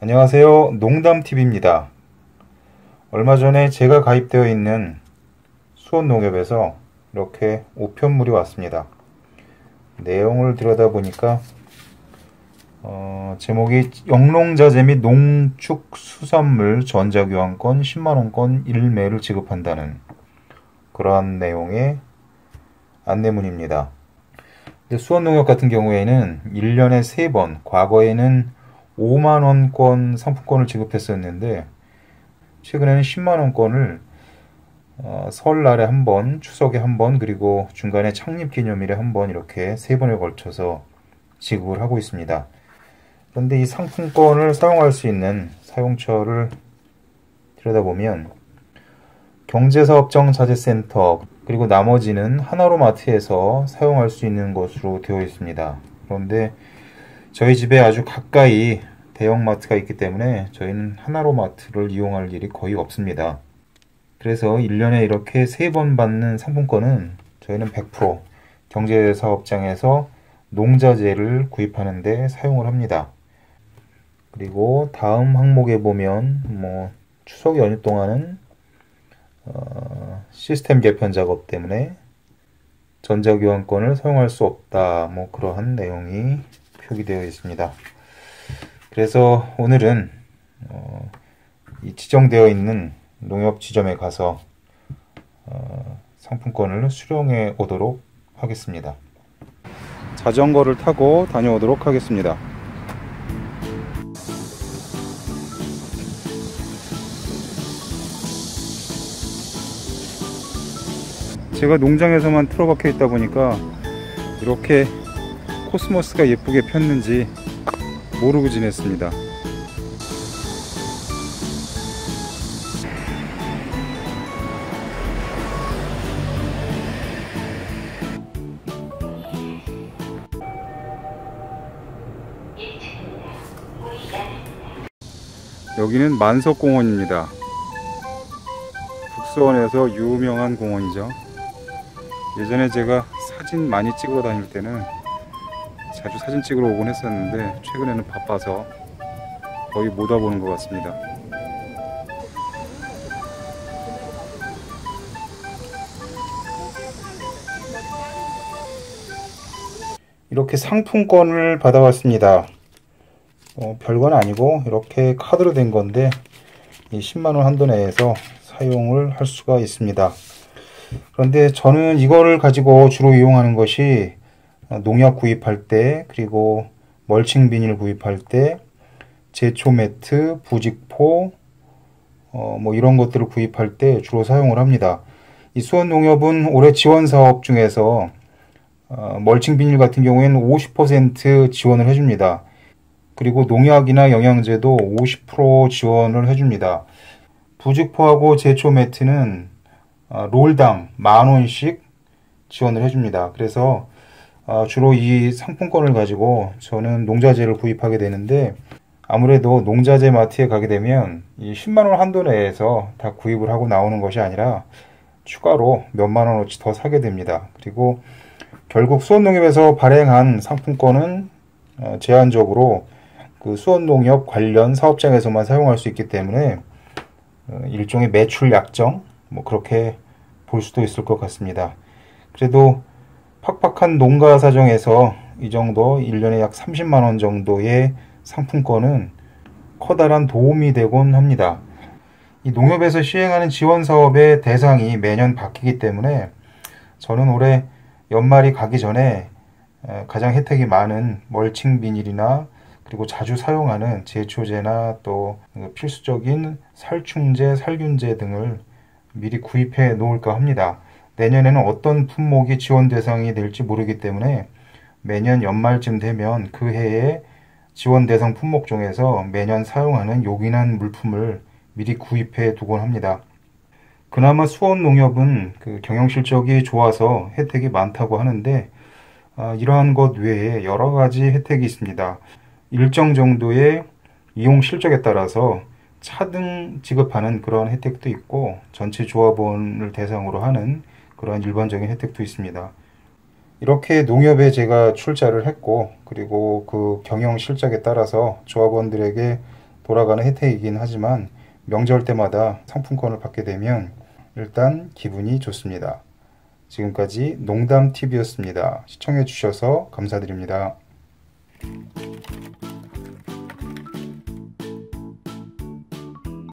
안녕하세요. 농담TV입니다. 얼마 전에 제가 가입되어 있는 수원농협에서 이렇게 우편물이 왔습니다. 내용을 들여다보니까 제목이 영농자재 및 농축수산물 전자교환권 10만원권 1매를 지급한다는 그러한 내용의 안내문입니다. 근데 수원농협 같은 경우에는 1년에 3번, 과거에는 5만원권 상품권을 지급했었는데 최근에는 10만원권을 설날에 한 번, 추석에 한 번, 그리고 중간에 창립기념일에 한 번 이렇게 3번에 걸쳐서 지급을 하고 있습니다. 그런데 이 상품권을 사용할 수 있는 사용처를 들여다보면 경제사업정자재센터 그리고 나머지는 하나로마트에서 사용할 수 있는 것으로 되어 있습니다. 그런데 저희 집에 아주 가까이 대형마트가 있기 때문에 저희는 하나로마트를 이용할 일이 거의 없습니다. 그래서 1년에 이렇게 3번 받는 상품권은 저희는 100% 경제사업장에서 농자재를 구입하는 데 사용을 합니다. 그리고 다음 항목에 보면 추석 연휴 동안은 시스템 개편 작업 때문에 전자교환권을 사용할 수 없다, 그러한 내용이 표기되어 있습니다. 그래서 오늘은 이 지정되어 있는 농협 지점에 가서 상품권을 수령해 오도록 하겠습니다. 자전거를 타고 다녀오도록 하겠습니다. 제가 농장에서만 틀어박혀 있다 보니까 이렇게 코스모스가 예쁘게 폈는지 모르고 지냈습니다. 여기는 만석공원입니다. 북서원에서 유명한 공원이죠. 예전에 제가 사진 많이 찍으러 다닐 때는 자주 사진 찍으러 오곤 했었는데 최근에는 바빠서 거의 못 와보는 것 같습니다. 이렇게 상품권을 받아왔습니다. 별건 아니고 이렇게 카드로 된 건데 이 10만원 한도 내에서 사용을 할 수가 있습니다. 그런데 저는 이거를 가지고 주로 이용하는 것이 농약 구입할 때, 그리고 멀칭 비닐 구입할 때, 제초 매트, 부직포, 이런 것들을 구입할 때 주로 사용을 합니다. 이 수원농협은 올해 지원 사업 중에서 멀칭 비닐 같은 경우에는 50% 지원을 해줍니다. 그리고 농약이나 영양제도 50% 지원을 해줍니다. 부직포하고 제초 매트는 롤당 10,000원씩 지원을 해줍니다. 그래서 주로 이 상품권을 가지고 저는 농자재를 구입하게 되는데, 아무래도 농자재 마트에 가게 되면 이 10만원 한도 내에서 다 구입을 하고 나오는 것이 아니라 추가로 몇만 원어치 더 사게 됩니다. 그리고 결국 수원농협에서 발행한 상품권은 제한적으로 그 수원농협 관련 사업장에서만 사용할 수 있기 때문에 일종의 매출 약정, 그렇게 볼 수도 있을 것 같습니다. 그래도 팍팍한 농가 사정에서 이 정도 1년에 약 30만원 정도의 상품권은 커다란 도움이 되곤 합니다. 이 농협에서 시행하는 지원 사업의 대상이 매년 바뀌기 때문에 저는 올해 연말이 가기 전에 가장 혜택이 많은 멀칭 비닐이나 그리고 자주 사용하는 제초제나 또 필수적인 살충제, 살균제 등을 미리 구입해 놓을까 합니다. 내년에는 어떤 품목이 지원 대상이 될지 모르기 때문에 매년 연말쯤 되면 그 해에 지원 대상 품목 중에서 매년 사용하는 요긴한 물품을 미리 구입해 두곤 합니다. 그나마 수원농협은 그 경영 실적이 좋아서 혜택이 많다고 하는데 이러한 것 외에 여러 가지 혜택이 있습니다. 일정 정도의 이용 실적에 따라서 차등 지급하는 그런 혜택도 있고, 전체 조합원을 대상으로 하는 그런 일반적인 혜택도 있습니다. 이렇게 농협에 제가 출자를 했고, 그리고 그 경영 실적에 따라서 조합원들에게 돌아가는 혜택이긴 하지만 명절 때마다 상품권을 받게 되면 일단 기분이 좋습니다. 지금까지 농담TV였습니다. 시청해 주셔서 감사드립니다.